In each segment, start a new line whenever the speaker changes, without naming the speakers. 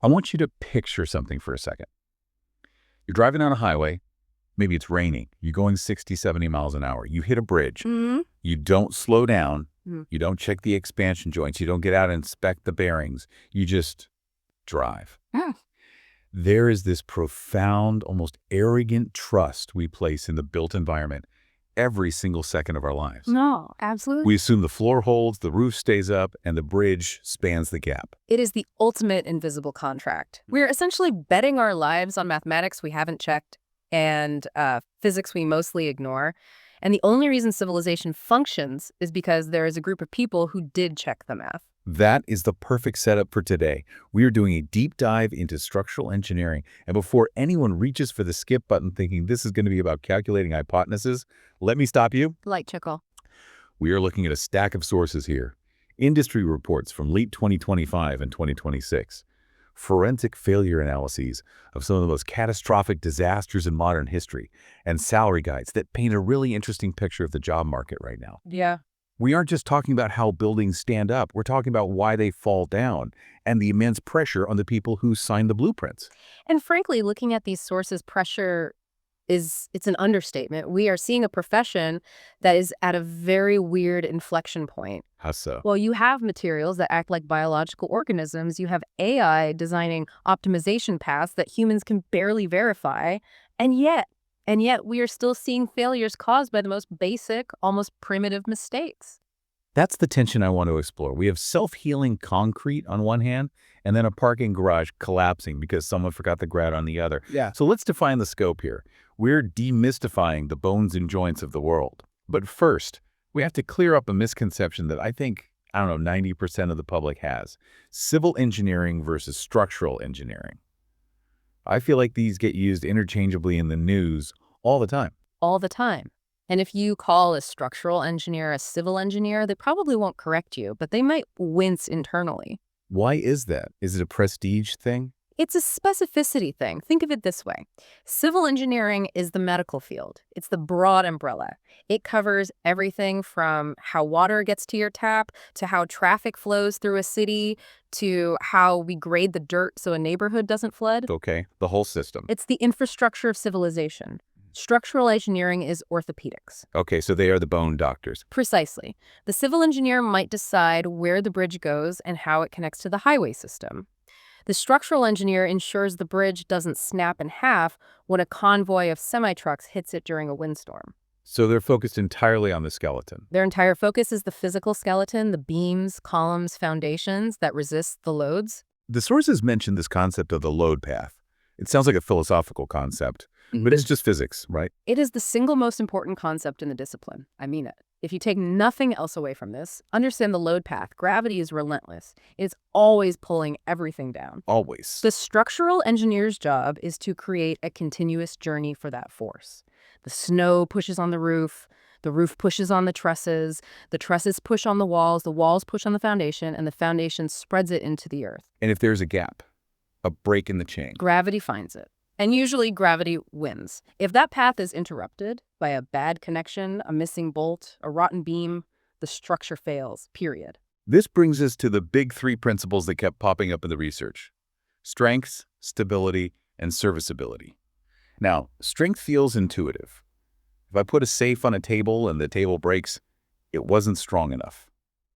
I want you to picture something for a second. You're driving on a highway. Maybe it's raining. You're going 60, 70 miles an hour. You hit a bridge.
Mm-hmm.
You don't slow down.
Mm.
You don't check the expansion joints. You don't get out and inspect the bearings. You just drive.
Yeah.
There is this profound, almost arrogant trust we place in the built environment every single second of our lives.
No, absolutely.
We assume the floor holds, the roof stays up, and the bridge spans the gap.
It is the ultimate invisible contract. We're essentially betting our lives on mathematics we haven't checked and physics we mostly ignore. And the only reason civilization functions is because there is a group of people who did check the math.
That is the perfect setup for today. We are doing a deep dive into structural engineering. And before anyone reaches for the skip button thinking this is going to be about calculating hypotenuses, let me stop you.
Light chickle.
We are looking at a stack of sources here. Industry reports from late 2025 and 2026. Forensic failure analyses of some of the most catastrophic disasters in modern history, and salary guides that paint a really interesting picture of the job market right now.
Yeah.
We aren't just talking about how buildings stand up. We're talking about why they fall down and the immense pressure on the people who signed the blueprints.
And frankly, looking at these sources, it's an understatement. We are seeing a profession that is at a very weird inflection point.
How so?
Well, you have materials that act like biological organisms. You have AI designing optimization paths that humans can barely verify. And yet we are still seeing failures caused by the most basic, almost primitive mistakes.
That's the tension I want to explore. We have self-healing concrete on one hand, and then a parking garage collapsing because someone forgot the grout on the other.
Yeah.
So let's define the scope here. We're demystifying the bones and joints of the world. But first, we have to clear up a misconception that I think, 90% of the public has. Civil engineering versus structural engineering. I feel like these get used interchangeably in the news all the time.
All the time. And if you call a structural engineer a civil engineer, they probably won't correct you, but they might wince internally.
Why is that? Is it a prestige thing?
It's a specificity thing. Think of it this way. Civil engineering is the medical field. It's the broad umbrella. It covers everything from how water gets to your tap, to how traffic flows through a city, to how we grade the dirt so a neighborhood doesn't flood.
Okay, the whole system.
It's the infrastructure of civilization. Structural engineering is orthopedics.
Okay, so they are the bone doctors.
Precisely. The civil engineer might decide where the bridge goes and how it connects to the highway system. The structural engineer ensures the bridge doesn't snap in half when a convoy of semi-trucks hits it during a windstorm.
So they're focused entirely on the skeleton.
Their entire focus is the physical skeleton, the beams, columns, foundations that resist the loads.
The sources mention this concept of the load path. It sounds like a philosophical concept, but it's just physics, right?
It is the single most important concept in the discipline. I mean it. If you take nothing else away from this, understand the load path. Gravity is relentless. It's always pulling everything down.
Always.
The structural engineer's job is to create a continuous journey for that force. The snow pushes on the roof pushes on the trusses push on the walls push on the foundation, and the foundation spreads it into the earth.
And if there's a gap, a break in the chain,
Gravity finds it. And usually gravity wins. If that path is interrupted by a bad connection, a missing bolt, a rotten beam, the structure fails, period.
this brings us to the big three principles that kept popping up in the research: strength, stability, and serviceability. Now, strength feels intuitive. If I put a safe on a table and the table breaks, it wasn't strong enough.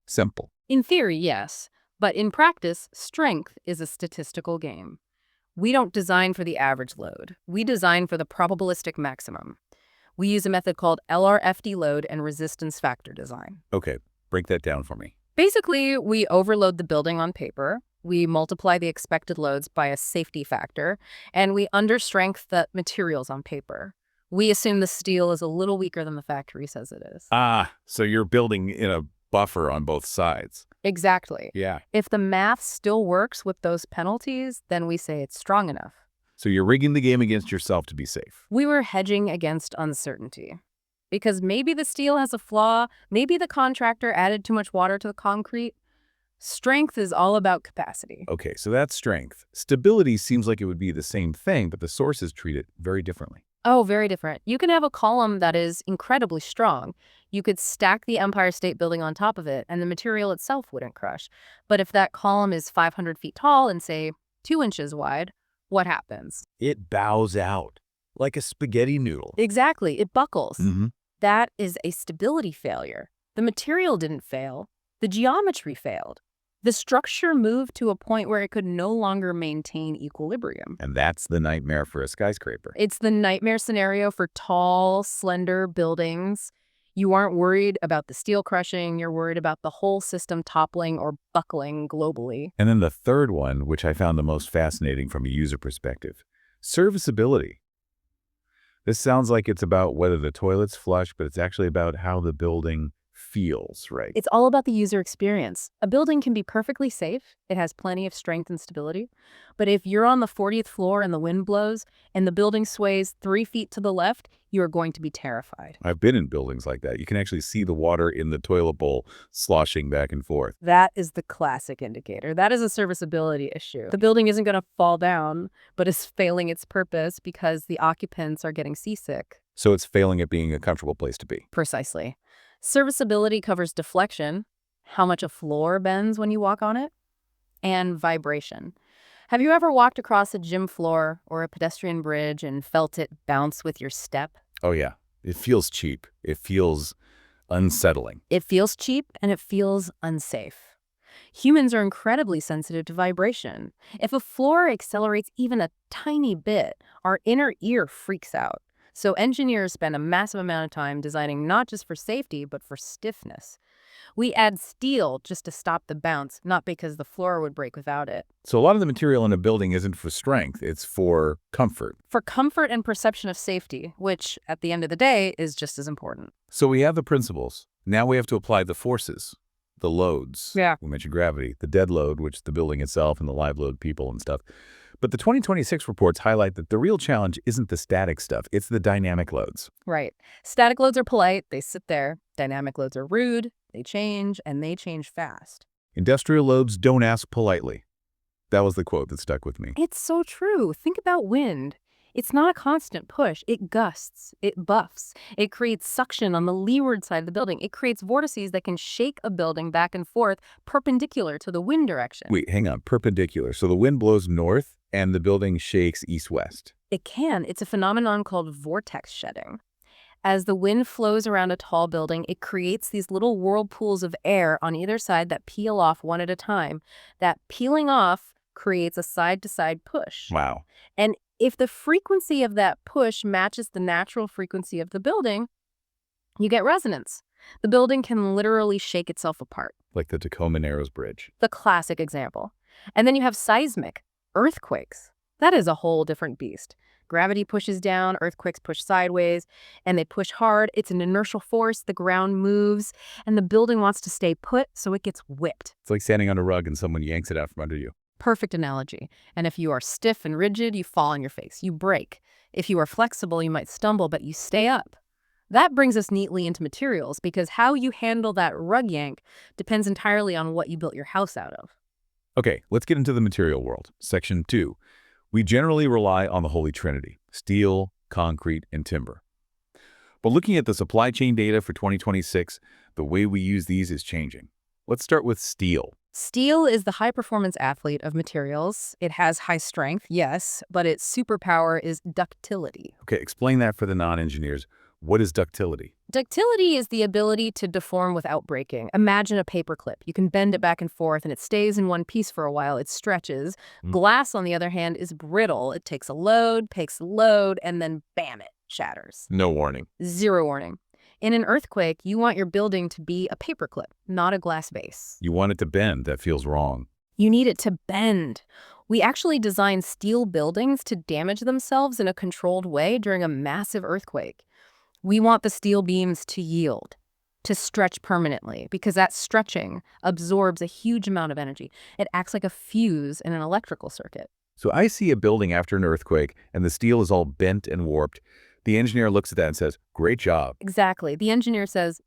Simple.
In theory, yes. But in practice, strength is a statistical game. We don't design for the average load. We design for the probabilistic maximum. We use a method called LRFD load and resistance factor design.
Okay, break that down for me.
Basically, we overload the building on paper, we multiply the expected loads by a safety factor, and we understrength the materials on paper. We assume the steel is a little weaker than the factory says it is.
So you're building in a buffer on both sides.
Exactly.
Yeah.
If the math still works with those penalties, then we say it's strong enough.
So you're rigging the game against yourself to be safe.
We were hedging against uncertainty. Because maybe the steel has a flaw, maybe the contractor added too much water to the concrete. Strength is all about capacity.
Okay, so that's strength. Stability seems like it would be the same thing, but the sources treat it very differently.
Oh, very different. You can have a column that is incredibly strong. You could stack the Empire State Building on top of it, and the material itself wouldn't crush. But if that column is 500 feet tall and, say, 2 inches wide, what happens?
It bows out like a spaghetti noodle.
Exactly, it buckles.
Mm-hmm.
That is a stability failure. The material didn't fail. The geometry failed. The structure moved to a point where it could no longer maintain equilibrium.
And that's the nightmare for a skyscraper.
It's the nightmare scenario for tall, slender buildings. You aren't worried about the steel crushing. You're worried about the whole system toppling or buckling globally.
And then the third one, which I found the most fascinating from a user perspective, serviceability. This sounds like it's about whether the toilet's flush, but it's actually about how the building feels, right?
It's all about the user experience. A building can be perfectly safe. It has plenty of strength and stability. But if you're on the 40th floor and the wind blows and the building sways 3 feet to the left, you are going to be terrified.
I've been in buildings like that. You can actually see the water in the toilet bowl sloshing back and forth.
That is the classic indicator. That is a serviceability issue. The building isn't going to fall down, but is failing its purpose because the occupants are getting seasick.
So it's failing at being a comfortable place to be.
Precisely. Serviceability covers deflection, how much a floor bends when you walk on it, and vibration. Have you ever walked across a gym floor or a pedestrian bridge and felt it bounce with your step?
Oh, yeah. It feels cheap. It feels unsettling.
It feels cheap and it feels unsafe. Humans are incredibly sensitive to vibration. If a floor accelerates even a tiny bit, our inner ear freaks out. So engineers spend a massive amount of time designing not just for safety, but for stiffness. We add steel just to stop the bounce, not because the floor would break without it.
So a lot of the material in a building isn't for strength. It's for comfort.
For comfort and perception of safety, which, at the end of the day, is just as important.
So we have the principles. Now we have to apply the forces, the loads.
Yeah.
We mentioned gravity, the dead load, which is the building itself, and the live load, people and stuff. But the 2026 reports highlight that the real challenge isn't the static stuff, it's the dynamic loads.
Right. Static loads are polite, they sit there. Dynamic loads are rude, they change, and they change fast.
Industrial loads don't ask politely. That was the quote that stuck with me.
It's so true. Think about wind. It's not a constant push. It gusts. It buffs. It creates suction on the leeward side of the building. It creates vortices that can shake a building back and forth perpendicular to the wind direction.
Wait, hang on. Perpendicular. So the wind blows north and the building shakes east-west.
It can. It's a phenomenon called vortex shedding. As the wind flows around a tall building, it creates these little whirlpools of air on either side that peel off one at a time. That peeling off creates a side-to-side push.
Wow.
And if the frequency of that push matches the natural frequency of the building, you get resonance. The building can literally shake itself apart.
Like the Tacoma Narrows Bridge.
The classic example. And then you have seismic, earthquakes. That is a whole different beast. Gravity pushes down, earthquakes push sideways, and they push hard. It's an inertial force, the ground moves, and the building wants to stay put, so it gets whipped.
It's like standing on a rug and someone yanks it out from under you.
Perfect analogy. And if you are stiff and rigid, you fall on your face. You break. If you are flexible, you might stumble, but you stay up. That brings us neatly into materials, because how you handle that rug yank depends entirely on what you built your house out of.
Okay, let's get into the material world. Section 2. We generally rely on the Holy Trinity: steel, concrete, and timber. But looking at the supply chain data for 2026, the way we use these is changing. Let's start with steel.
Steel is the high-performance athlete of materials. It has high strength, yes, but its superpower is ductility.
Okay, explain that for the non-engineers. What is ductility?
Ductility is the ability to deform without breaking. Imagine a paperclip. You can bend it back and forth, and it stays in one piece for a while. It stretches. Glass, on the other hand, is brittle. It takes a load, and then bam, it shatters.
No warning.
Zero warning. In an earthquake, you want your building to be a paperclip, not a glass base.
You want it to bend. That feels wrong.
You need it to bend. We actually design steel buildings to damage themselves in a controlled way during a massive earthquake. We want the steel beams to yield, to stretch permanently, because that stretching absorbs a huge amount of energy. It acts like a fuse in an electrical circuit.
So I see a building after an earthquake, and the steel is all bent and warped. The engineer looks at that and says, "Great job."
Exactly. The engineer says,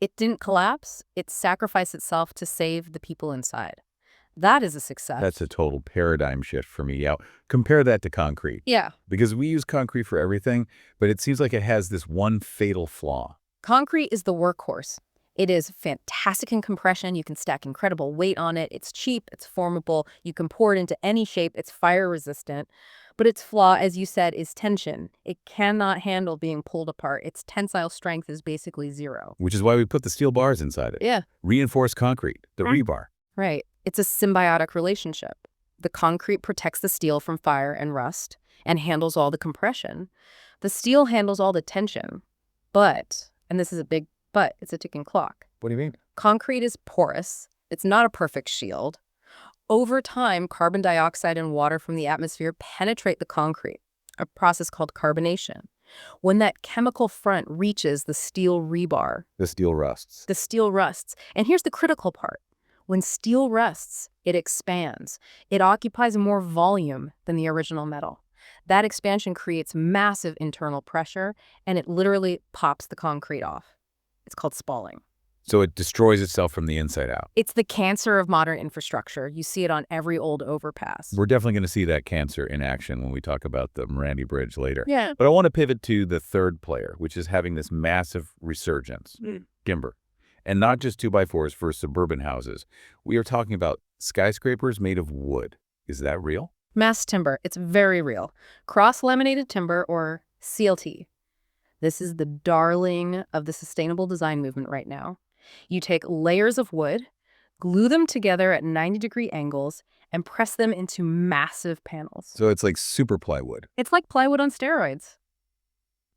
it didn't collapse. It sacrificed itself to save the people inside. That is a success.
That's a total paradigm shift for me. Yeah, compare that to concrete.
Yeah.
Because we use concrete for everything, but it seems like it has this one fatal flaw.
Concrete is the workhorse. It is fantastic in compression. You can stack incredible weight on it. It's cheap. It's formable. You can pour it into any shape. It's fire resistant. But its flaw, as you said, is tension. It cannot handle being pulled apart. Its tensile strength is basically zero.
Which is why we put the steel bars inside it.
Yeah.
Reinforced concrete, the rebar.
Right. It's a symbiotic relationship. The concrete protects the steel from fire and rust and handles all the compression. The steel handles all the tension. But, and this is a big but, it's a ticking clock.
What do you mean?
Concrete is porous. It's not a perfect shield. Over time, carbon dioxide and water from the atmosphere penetrate the concrete, a process called carbonation. When that chemical front reaches the steel rebar,
The steel rusts.
the steel rusts. And here's the critical part. When steel rusts, it expands. It occupies more volume than the original metal. That expansion creates massive internal pressure, and it literally pops the concrete off. It's called spalling.
So it destroys itself from the inside out.
It's the cancer of modern infrastructure. You see it on every old overpass.
We're definitely going to see that cancer in action when we talk about the Morandi Bridge later.
Yeah.
But I want to pivot to the third player, which is having this massive resurgence, timber. And not just 2x4s for suburban houses. We are talking about skyscrapers made of wood. Is that real?
Mass timber. It's very real. Cross-laminated timber, or CLT. This is the darling of the sustainable design movement right now. You take layers of wood, glue them together at 90-degree angles, and press them into massive panels.
So it's like super plywood.
It's like plywood on steroids.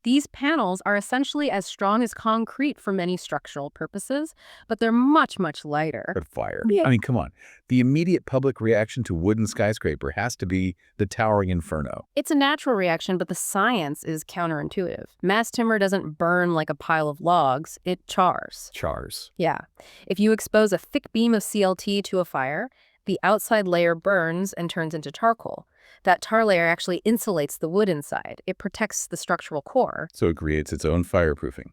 These panels are essentially as strong as concrete for many structural purposes, but they're much, much lighter.
But fire.
Yeah.
I mean, come on. The immediate public reaction to wooden skyscraper has to be the towering inferno.
It's a natural reaction, but the science is counterintuitive. Mass timber doesn't burn like a pile of logs, it chars.
Chars.
Yeah. If you expose a thick beam of CLT to a fire, the outside layer burns and turns into charcoal. That tar layer actually insulates the wood inside. It protects the structural core.
So it creates its own fireproofing.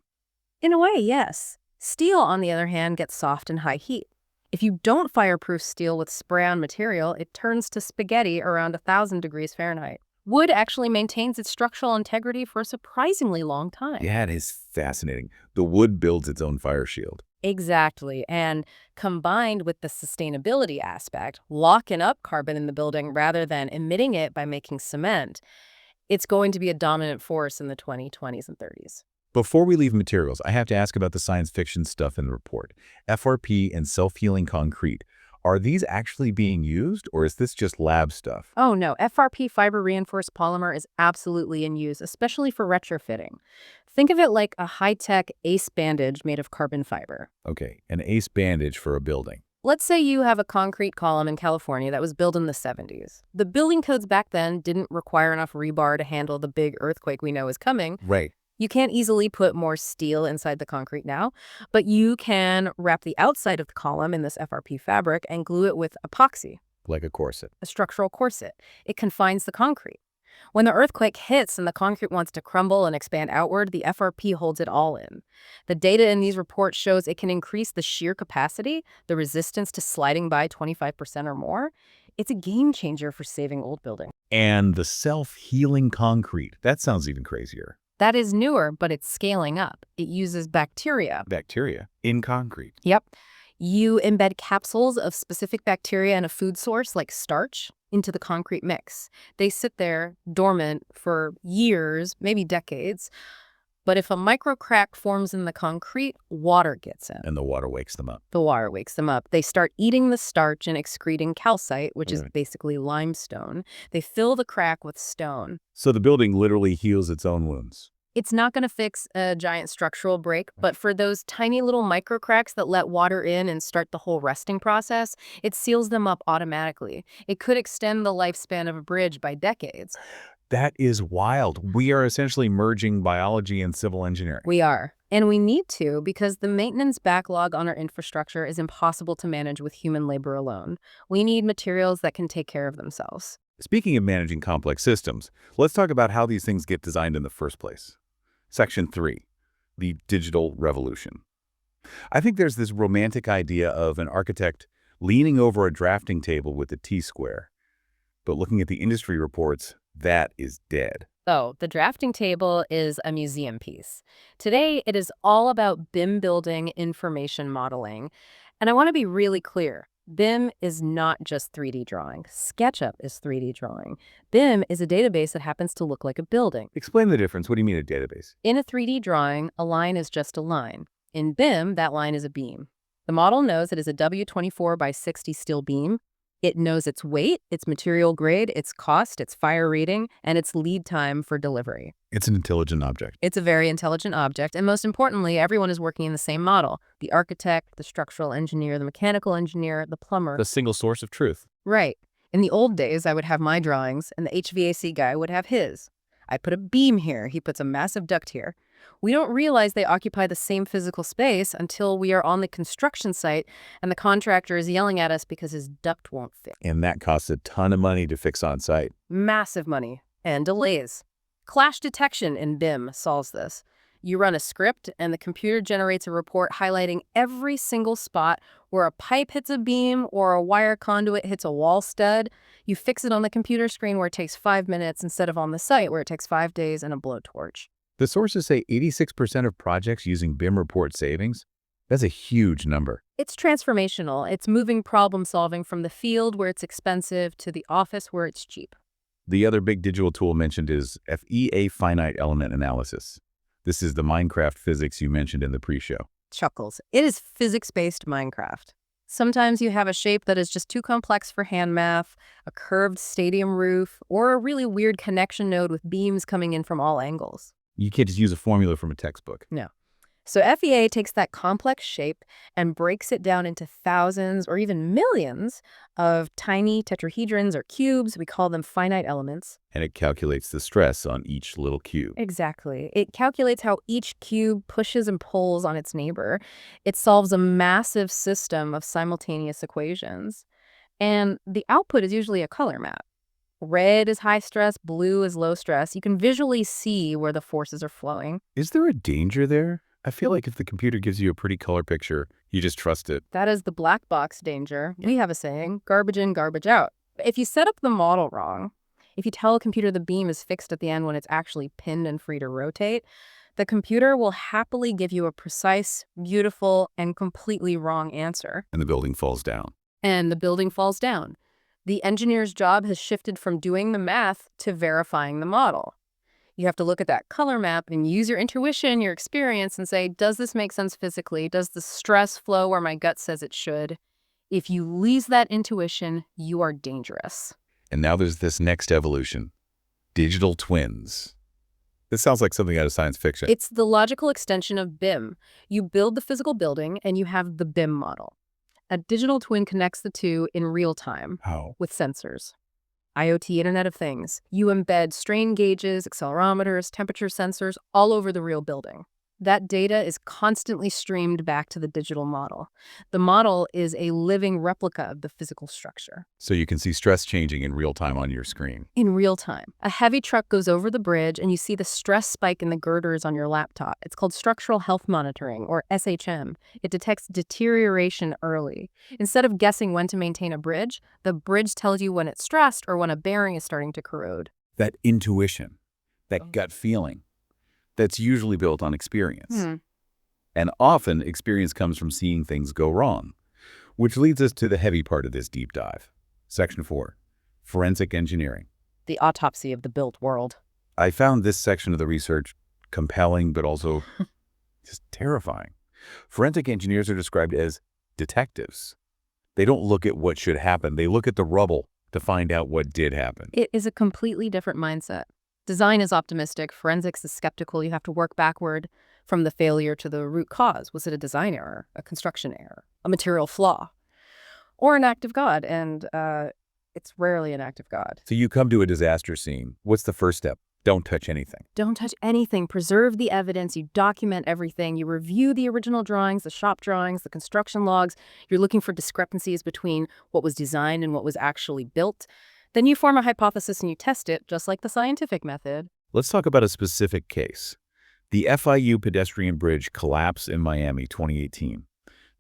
In a way, yes. Steel, on the other hand, gets soft in high heat. If you don't fireproof steel with spray-on material, it turns to spaghetti around 1,000 degrees Fahrenheit. Wood actually maintains its structural integrity for a surprisingly long time.
Yeah, it is fascinating. The wood builds its own fire shield.
Exactly. And combined with the sustainability aspect, locking up carbon in the building rather than emitting it by making cement, it's going to be a dominant force in the 2020s and 30s.
Before we leave materials, I have to ask about the science fiction stuff in the report. FRP and self-healing concrete. Are these actually being used, or is this just lab stuff?
Oh no, FRP fiber reinforced polymer is absolutely in use, especially for retrofitting. Think of it like a high-tech ACE bandage made of carbon fiber.
Okay, an ACE bandage for a building.
Let's say you have a concrete column in California that was built in the 70s. The building codes back then didn't require enough rebar to handle the big earthquake we know is coming.
Right.
You can't easily put more steel inside the concrete now, but you can wrap the outside of the column in this FRP fabric and glue it with epoxy,
Like a corset.
a structural corset. It confines the concrete. When the earthquake hits and the concrete wants to crumble and expand outward, the FRP holds it all in. The data in these reports shows it can increase the shear capacity, the resistance to sliding by 25% or more. It's a game changer for saving old buildings.
And the self-healing concrete. That sounds even crazier.
That is newer, but it's scaling up. It uses bacteria.
Bacteria in concrete.
Yep. You embed capsules of specific bacteria and a food source like starch into the concrete mix. They sit there dormant for years, maybe decades. But if a microcrack forms in the concrete, water gets in.
And the water wakes them up.
The water wakes them up. They start eating the starch and excreting calcite, which is
Right.
basically limestone. They fill the crack with stone.
So the building literally heals its own wounds.
It's not going to fix a giant structural break, but for those tiny little microcracks that let water in and start the whole resting process, it seals them up automatically. It could extend the lifespan of a bridge by decades.
That is wild. We are essentially merging biology and civil engineering.
We are. And we need to, because the maintenance backlog on our infrastructure is impossible to manage with human labor alone. We need materials that can take care of themselves.
Speaking of managing complex systems, let's talk about how these things get designed in the first place. Section 3, the digital revolution. I think there's this romantic idea of an architect leaning over a drafting table with a T-square. but looking at the industry reports, that is dead.
So, the drafting table is a museum piece. Today, it is all about BIM building information modeling. And I want to be really clear. BIM is not just 3D drawing. SketchUp is 3D drawing. BIM is a database that happens to look like a building.
Explain the difference. What do you mean a database?
In a 3D drawing, a line is just a line. In BIM, that line is a beam. The model knows it is a W24 by 60 steel beam. It knows its weight, its material grade, its cost, its fire rating, and its lead time for delivery.
It's an intelligent object.
It's a very intelligent object, and most importantly, everyone is working in the same model. The architect, the structural engineer, the mechanical engineer, the plumber.
The single source of truth.
Right. In the old days, I would have my drawings, and the HVAC guy would have his. I put a beam here, he puts a massive duct here. We don't realize they occupy the same physical space until we are on the construction site and the contractor is yelling at us because his duct won't fit.
And that costs a ton of money to fix on site.
Massive money and delays. Clash detection in BIM solves this. You run a script and the computer generates a report highlighting every single spot where a pipe hits a beam or a wire conduit hits a wall stud. You fix it on the computer screen where it takes 5 minutes instead of on the site where it takes 5 days and a blowtorch.
The sources say 86% of projects using BIM report savings. That's a huge number.
It's transformational. It's moving problem solving from the field where it's expensive to the office where it's cheap.
The other big digital tool mentioned is FEA finite element analysis. This is the Minecraft physics you mentioned in the pre-show.
Chuckles. It is physics-based Minecraft. Sometimes you have a shape that is just too complex for hand math, a curved stadium roof, or a really weird connection node with beams coming in from all angles.
You can't just use a formula from a textbook.
No. So FEA takes that complex shape and breaks it down into thousands or even millions of tiny tetrahedrons or cubes. We call them finite elements.
And it calculates the stress on each little cube.
Exactly. It calculates how each cube pushes and pulls on its neighbor. It solves a massive system of simultaneous equations. And the output is usually a color map. Red is high stress, blue is low stress. You can visually see where the forces are flowing.
Is there a danger there? I feel like if the computer gives you a pretty color picture, you just trust it.
That is the black box danger. We have a saying, garbage in, garbage out. If you set up the model wrong, if you tell a computer the beam is fixed at the end when it's actually pinned and free to rotate, the computer will happily give you a precise, beautiful, and completely wrong answer.
And the building falls down.
And the building falls down. The engineer's job has shifted from doing the math to verifying the model. You have to look at that color map and use your intuition, your experience, and say, does this make sense physically? Does the stress flow where my gut says it should? If you lose that intuition, you are dangerous.
And now there's this next evolution, digital twins. This sounds like something out of science fiction.
It's the logical extension of BIM. You build the physical building and you have the BIM model. A digital twin connects the two in real time.
How?
With sensors. IoT, Internet of Things. You embed strain gauges, accelerometers, temperature sensors all over the real building. That data is constantly streamed back to the digital model. The model is a living replica of the physical structure.
So you can see stress changing in real time on your screen.
In real time. A heavy truck goes over the bridge and you see the stress spike in the girders on your laptop. It's called structural health monitoring, or SHM. It detects deterioration early. Instead of guessing when to maintain a bridge, the bridge tells you when it's stressed or when a bearing is starting to corrode.
That intuition, that gut feeling, that's usually built on experience. And often experience comes from seeing things go wrong, which leads us to the heavy part of this deep dive. Section 4, forensic engineering.
The autopsy of the built world.
I found this section of the research compelling, but also just terrifying. Forensic engineers are described as detectives. They don't look at what should happen. They look at the rubble to find out what did happen.
It is a completely different mindset. Design is optimistic, forensics is skeptical. You have to work backward from the failure to the root cause. Was it a design error, a construction error, a material flaw, or an act of God? And it's rarely an act of God.
So you come to a disaster scene. What's the first step? Don't touch anything.
Don't touch anything. Preserve the evidence. You document everything. You review the original drawings, the shop drawings, the construction logs. You're looking for discrepancies between what was designed and what was actually built. Then you form a hypothesis and you test it, just like the scientific method.
Let's talk about a specific case. The FIU pedestrian bridge collapse in Miami, 2018.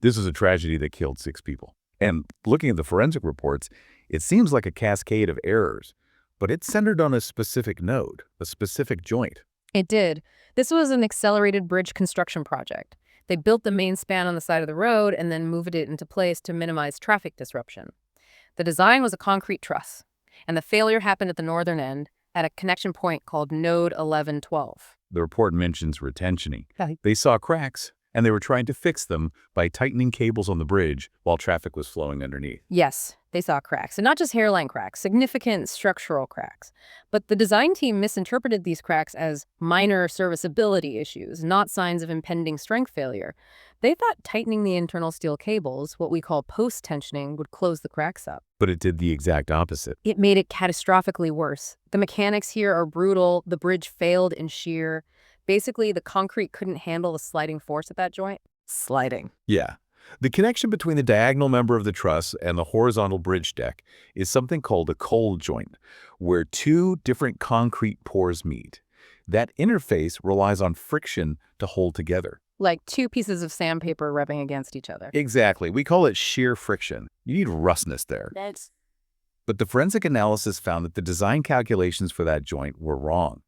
This was a tragedy that killed 6 people. And looking at the forensic reports, It seems like a cascade of errors, but it centered on a specific node, a specific joint.
It did. This was an accelerated bridge construction project. They built the main span on the side of the road and then moved it into place to minimize traffic disruption. The design was a concrete truss, and the failure happened at the northern end at a connection point called Node 1112.
The report mentions retentioning.
Okay.
They saw cracks, and they were trying to fix them by tightening cables on the bridge while traffic was flowing underneath.
Yes, they saw cracks, and not just hairline cracks, significant structural cracks. But the design team misinterpreted these cracks as minor serviceability issues, not signs of impending strength failure. They thought tightening the internal steel cables, what we call post-tensioning, would close the cracks up.
But it did the exact opposite.
It made it catastrophically worse. The mechanics here are brutal. The bridge failed in shear. Basically, the concrete couldn't handle the sliding force at that joint. Sliding.
Yeah. The connection between the diagonal member of the truss and the horizontal bridge deck is something called a cold joint, where two different concrete pores meet. That interface relies on friction to hold together.
Like two pieces of sandpaper rubbing against each other.
Exactly. We call it shear friction. You need roughness there. But the forensic analysis found that the design calculations for that joint were wrong.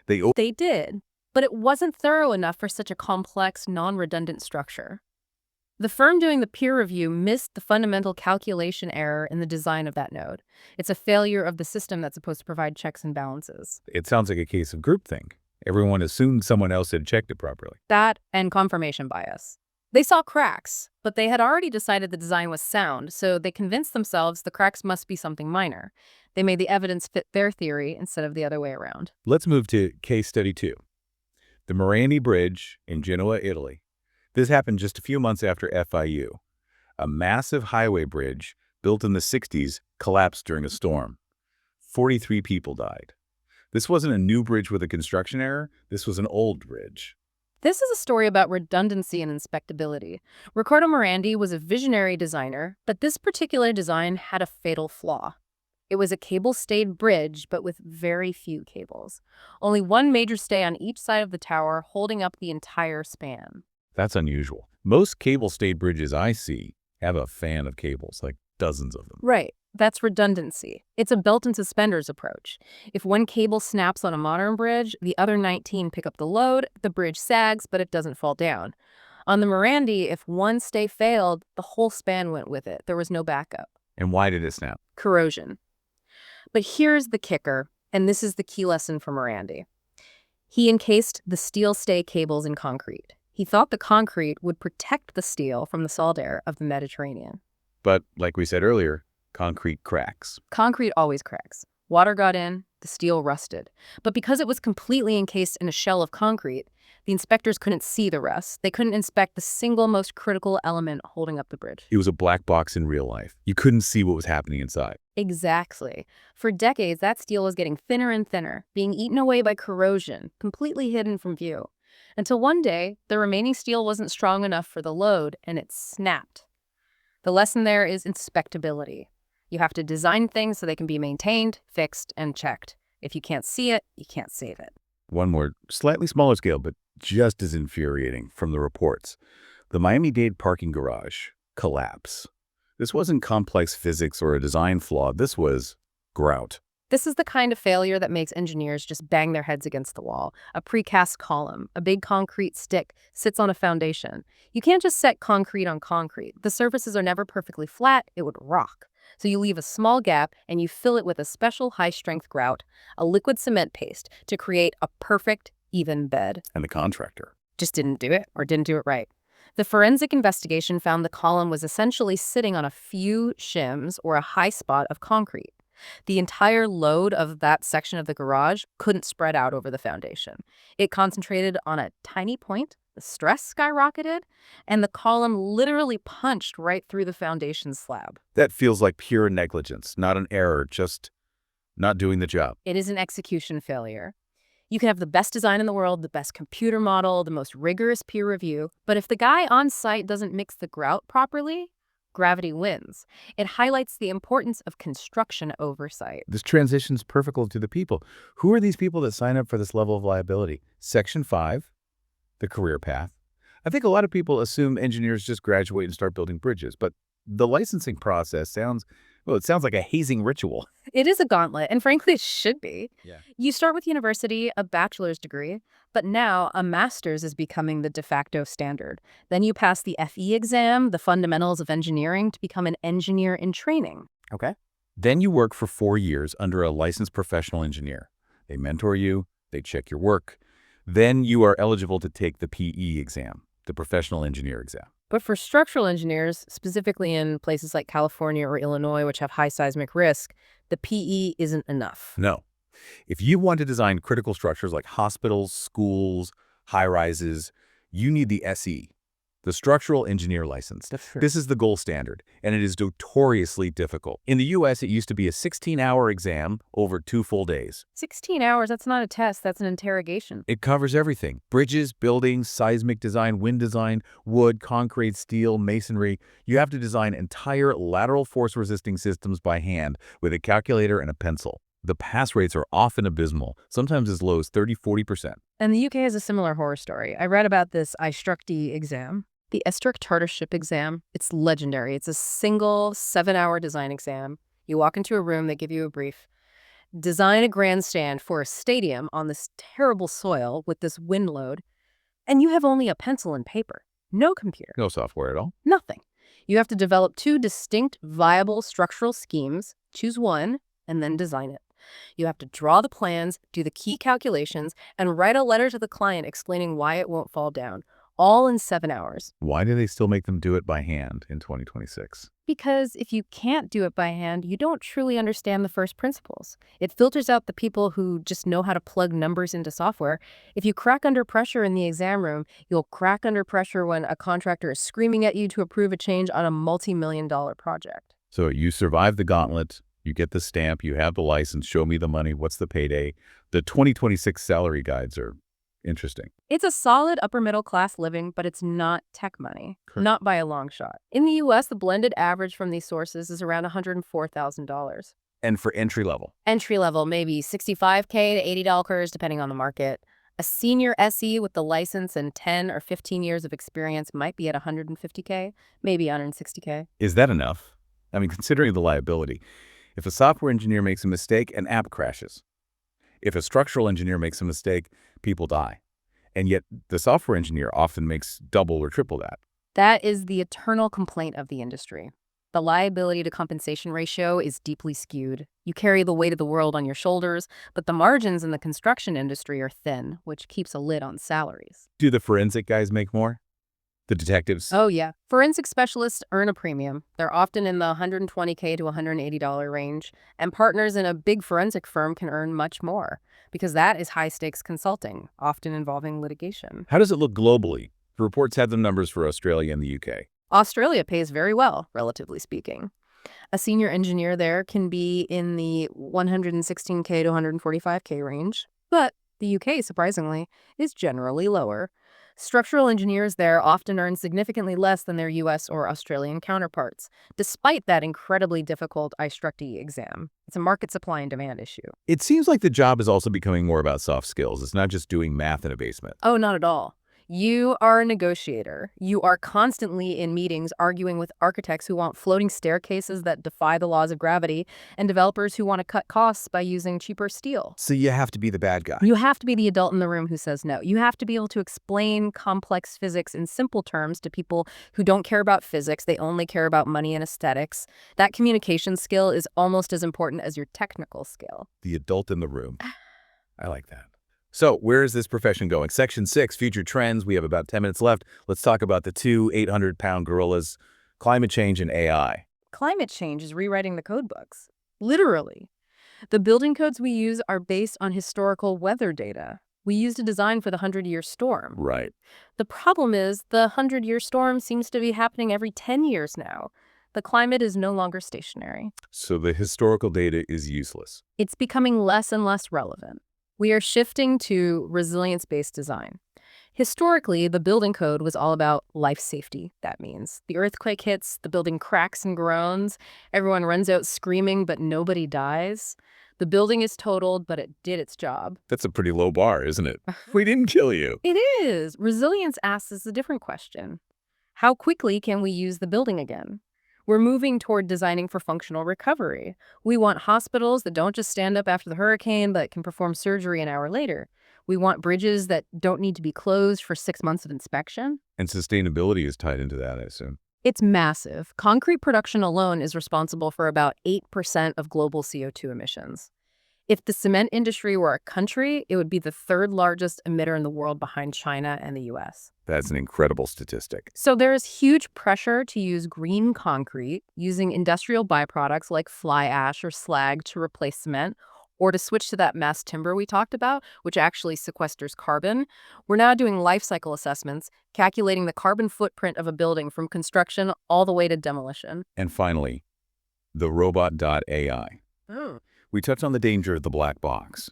They did, but it wasn't thorough enough for such a complex, non-redundant structure. The firm doing the peer review missed the fundamental calculation error in the design of that node. It's a failure of the system that's supposed to provide checks and balances.
It sounds like a case of groupthink. Everyone assumed someone else had checked it properly.
That and confirmation bias. They saw cracks, but they had already decided the design was sound, so they convinced themselves the cracks must be something minor. They made the evidence fit their theory instead of the other way around.
Let's move to case study 2. The Morandi Bridge in Genoa, Italy. This happened just a few months after FIU. A massive highway bridge built in the 60s collapsed during a storm. 43 people died. This wasn't a new bridge with a construction error. This was an old bridge.
This is a story about redundancy and inspectability. Riccardo Morandi was a visionary designer, but this particular design had a fatal flaw. It was a cable-stayed bridge, but with very few cables. Only one major stay on each side of the tower, holding up the entire span.
That's unusual. Most cable-stayed bridges I see have a fan of cables, like dozens of them.
Right. That's redundancy. It's a belt and suspenders approach. If one cable snaps on a modern bridge, the other 19 pick up the load, the bridge sags, but it doesn't fall down. On the Morandi, if one stay failed, the whole span went with it. There was no backup.
And why did it snap?
Corrosion. But here's the kicker, and this is the key lesson for Morandi. He encased the steel stay cables in concrete. He thought the concrete would protect the steel from the salt air of the Mediterranean.
But, like we said earlier, concrete cracks.
Concrete always cracks. Water got in, the steel rusted. But because it was completely encased in a shell of concrete, the inspectors couldn't see the rust. They couldn't inspect the single most critical element holding up the bridge.
It was a black box in real life. You couldn't see what was happening inside.
Exactly. For decades, that steel was getting thinner and thinner, being eaten away by corrosion, completely hidden from view. Until one day, the remaining steel wasn't strong enough for the load, and it snapped. The lesson there is inspectability. You have to design things so they can be maintained, fixed, and checked. If you can't see it, you can't save it.
One more, slightly smaller scale, but just as infuriating from the reports. The Miami-Dade parking garage collapse. This wasn't complex physics or a design flaw. This was grout.
This is the kind of failure that makes engineers just bang their heads against the wall. A precast column, a big concrete stick, sits on a foundation. You can't just set concrete on concrete. The surfaces are never perfectly flat. It would rock. So you leave a small gap and you fill it with a special high-strength grout, a liquid cement paste, to create a perfect, even bed.
And the contractor
just didn't do it or didn't do it right. The forensic investigation found the column was essentially sitting on a few shims or a high spot of concrete. The entire load of that section of the garage couldn't spread out over the foundation. It concentrated on a tiny point, the stress skyrocketed, and the column literally punched right through the foundation slab.
That feels like pure negligence, not an error, just not doing the job.
It is an execution failure. You can have the best design in the world, the best computer model, the most rigorous peer review, but if the guy on site doesn't mix the grout properly, gravity wins. It highlights the importance of construction oversight.
This transitions perfectly to the people. Who are these people that sign up for this level of liability? Section 5, the career path. I think a lot of people assume engineers just graduate and start building bridges, but the licensing process sounds Well, it sounds like a hazing ritual.
It is a gauntlet, and frankly, it should be.
Yeah.
You start with university, a bachelor's degree, but now a master's is becoming the de facto standard. Then you pass the FE exam, the fundamentals of engineering, to become an engineer in training.
Okay. Then you work for 4 years under a licensed professional engineer. They mentor you, they check your work. Then you are eligible to take the PE exam, the professional engineer exam.
But for structural engineers, specifically in places like California or Illinois, which have high seismic risk, the PE isn't enough.
No. If you want to design critical structures like hospitals, schools, high-rises, you need the SE, the structural engineer license.
That's true.
This is the gold standard, and it is notoriously difficult. In the U.S., it used to be a 16-hour exam over 2 full days.
16 hours, that's not a test, that's an interrogation.
It covers everything: bridges, buildings, seismic design, wind design, wood, concrete, steel, masonry. You have to design entire lateral force-resisting systems by hand with a calculator and a pencil. The pass rates are often abysmal, sometimes as low as 30–40%.
And the UK has a similar horror story. I read about this I-Struct-D exam. The Estruct Chartership exam, it's legendary. It's a single 7-hour design exam. You walk into a room, they give you a brief. Design a grandstand for a stadium on this terrible soil with this wind load, and you have only a pencil and paper. No computer.
No software at all.
Nothing. You have to develop 2 distinct, viable structural schemes, choose one, and then design it. You have to draw the plans, do the key calculations, and write a letter to the client explaining why it won't fall down, all in 7 hours.
Why do they still make them do it by hand in 2026?
Because if you can't do it by hand, you don't truly understand the first principles. It filters out the people who just know how to plug numbers into software. If you crack under pressure in the exam room, you'll crack under pressure when a contractor is screaming at you to approve a change on a multi-million-dollar project.
So you survive the gauntlet, you get the stamp, you have the license, show me the money, what's the payday? The 2026 salary guides are interesting.
It's a solid upper-middle-class living, but it's not tech money.
Correct.
Not by a long shot. In the U.S., the blended average from these sources is around $104,000.
And for entry level?
Entry level, maybe $65K to $80, depending on the market. A senior SE with the license and 10 or 15 years of experience might be at $150K, maybe $160K.
Is that enough? I mean, considering the liability. If a software engineer makes a mistake, an app crashes. If a structural engineer makes a mistake, people die. And yet the software engineer often makes double or triple that.
That is the eternal complaint of the industry. The liability to compensation ratio is deeply skewed. You carry the weight of the world on your shoulders, but the margins in the construction industry are thin, which keeps a lid on salaries.
Do the forensic guys make more? The detectives?
Oh, yeah. Forensic specialists earn a premium. They're often in the $120K to $180 range, and partners in a big forensic firm can earn much more, because that is high-stakes consulting, often involving litigation.
How does it look globally? The reports had the numbers for Australia and the UK.
Australia pays very well, relatively speaking. A senior engineer there can be in the $116K to $145K range, but the UK, surprisingly, is generally lower. Structural engineers there often earn significantly less than their US or Australian counterparts, despite that incredibly difficult I-Struct-D exam. It's a market supply and demand issue.
It seems like the job is also becoming more about soft skills. It's not just doing math in a basement.
Oh, not at all. You are a negotiator. You are constantly in meetings arguing with architects who want floating staircases that defy the laws of gravity and developers who want to cut costs by using cheaper steel.
So you have to be the bad guy.
You have to be the adult in the room who says no. You have to be able to explain complex physics in simple terms to people who don't care about physics. They only care about money and aesthetics. That communication skill is almost as important as your technical skill.
The adult in the room. I like that. So where is this profession going? Section 6, future trends. We have about 10 minutes left. Let's talk about the 2 800-pound gorillas, climate change and AI.
Climate change is rewriting the code books. Literally. The building codes we use are based on historical weather data. We used a design for the 100-year storm.
Right.
The problem is the 100-year storm seems to be happening every 10 years now. The climate is no longer stationary.
So the historical data is useless.
It's becoming less and less relevant. We are shifting to resilience-based design. Historically, the building code was all about life safety. That means the earthquake hits, the building cracks and groans, everyone runs out screaming, but nobody dies. The building is totaled, but it did its job.
That's a pretty low bar, isn't it? We didn't kill you.
It is. Resilience asks us a different question. How quickly can we use the building again? We're moving toward designing for functional recovery. We want hospitals that don't just stand up after the hurricane, but can perform surgery an hour later. We want bridges that don't need to be closed for 6 months of inspection.
And sustainability is tied into that, I assume.
It's massive. Concrete production alone is responsible for about 8% of global CO2 emissions. If the cement industry were a country, it would be the third largest emitter in the world behind China and the US.
That's an incredible statistic.
So there is huge pressure to use green concrete, using industrial byproducts like fly ash or slag to replace cement, or to switch to that mass timber we talked about, which actually sequesters carbon. We're now doing life cycle assessments, calculating the carbon footprint of a building from construction all the way to demolition.
And finally, the robot.ai.
Oh.
We touched on the danger of the black box,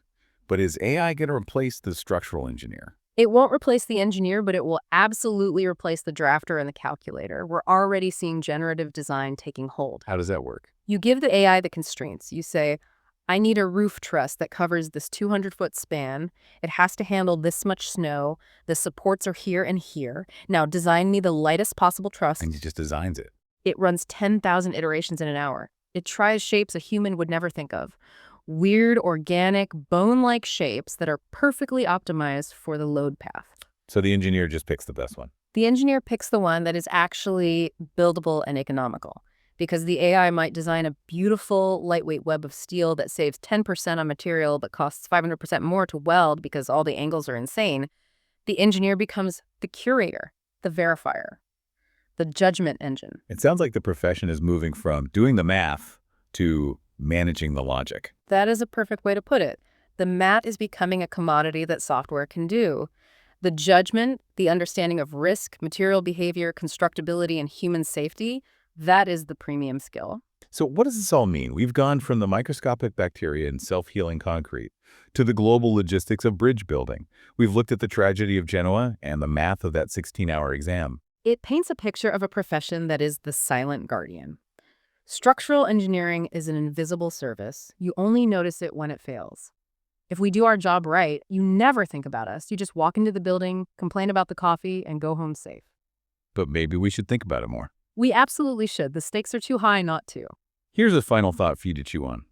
but is AI going to replace the structural engineer?
It won't replace the engineer, but it will absolutely replace the drafter and the calculator. We're already seeing generative design taking hold.
How does that work?
You give the AI the constraints. You say, I need a roof truss that covers this 200-foot span. It has to handle this much snow. The supports are here and here. Now design me the lightest possible truss.
And he just designs it.
It runs 10,000 iterations in an hour. It tries shapes a human would never think of. Weird, organic, bone-like shapes that are perfectly optimized for the load path.
So the engineer just picks the best one.
The engineer picks the one that is actually buildable and economical, because the AI might design a beautiful, lightweight web of steel that saves 10% on material but costs 500% more to weld because all the angles are insane. The engineer becomes the curator, the verifier, the judgment engine.
It sounds like the profession is moving from doing the math to managing the logic.
That is a perfect way to put it. The math is becoming a commodity that software can do. The judgment, the understanding of risk, material behavior, constructability, and human safety, that is the premium skill.
So what does this all mean? We've gone from the microscopic bacteria in self-healing concrete to the global logistics of bridge building. We've looked at the tragedy of Genoa and the math of that 16-hour exam.
It paints a picture of a profession that is the silent guardian. Structural engineering is an invisible service. You only notice it when it fails. If we do our job right, you never think about us. You just walk into the building, complain about the coffee, and go home safe.
But maybe we should think about it more.
We absolutely should. The stakes are too high not to.
Here's a final thought for you to chew on.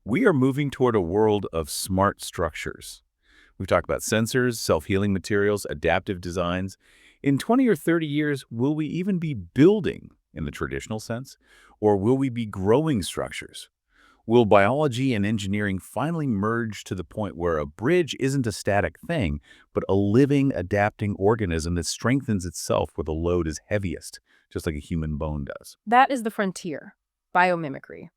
We are moving toward a world of smart structures. We've talked about sensors, self-healing materials, adaptive designs. In 20 or 30 years, will we even be building in the traditional sense? Or will we be growing structures? Will biology and engineering finally merge to the point where a bridge isn't a static thing, but a living, adapting organism that strengthens itself where the load is heaviest, just like a human bone does?
That is the frontier, biomimicry.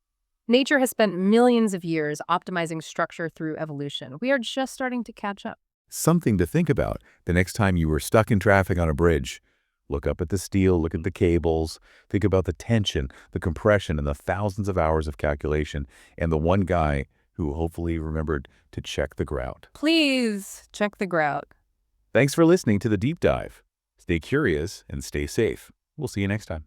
Nature has spent millions of years optimizing structure through evolution. We are just starting to catch up.
Something to think about the next time you were stuck in traffic on a bridge. Look up at the steel, look at the cables, think about the tension, the compression, and the thousands of hours of calculation, and the one guy who hopefully remembered to check the grout.
Please check the grout.
Thanks for listening to The Deep Dive. Stay curious and stay safe. We'll see you next time.